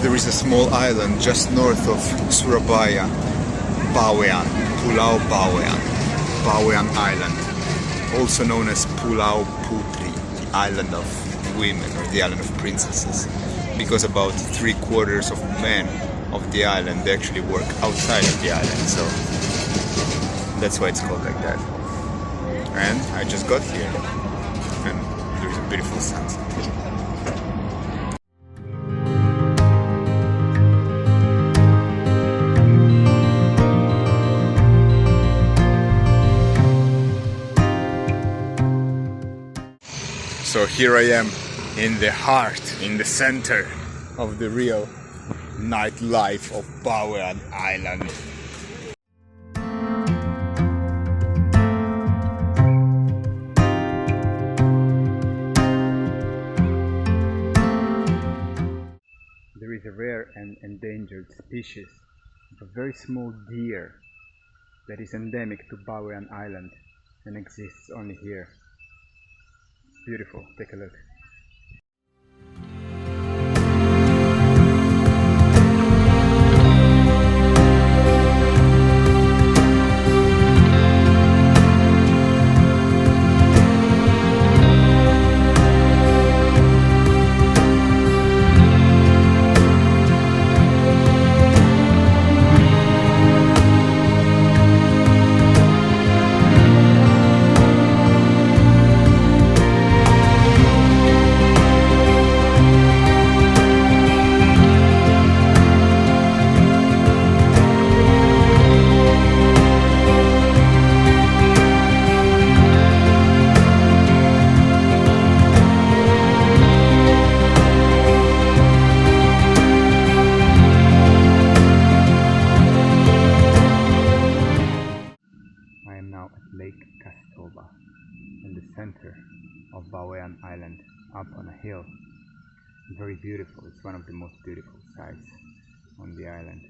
There is a small island just north of Surabaya, Bawean, Pulau Bawean, Bawean Island, also known as Pulau Putri, the island of women or the island of princesses, because about 3/4 of men of the island they actually work outside of the island, so that's why it's called like that. And I just got here and there's a beautiful sunset. So here I am in the heart, in the center of the real nightlife of Bawean Island. There is a rare and endangered species of a very small deer that is endemic to Bawean Island and exists only here. Beautiful, take a look. In the center of Bawean Island, up on a hill. Very beautiful. It's one of the most beautiful sights on the island.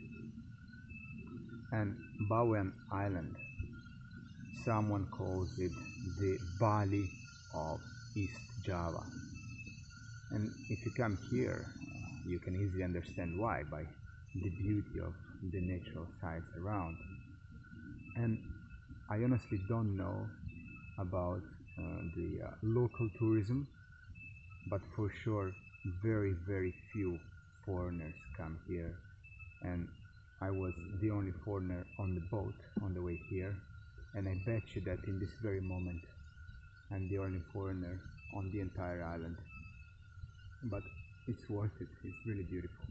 And Bawean Island, someone calls it the Bali of East Java. And if you come here, you can easily understand why, by the beauty of the natural sights around. And I honestly don't know about the local tourism, but for sure very few foreigners come here, and I was the only foreigner on the boat on the way here, and I bet you that in this very moment I'm the only foreigner on the entire island, but it's worth it. It's really beautiful.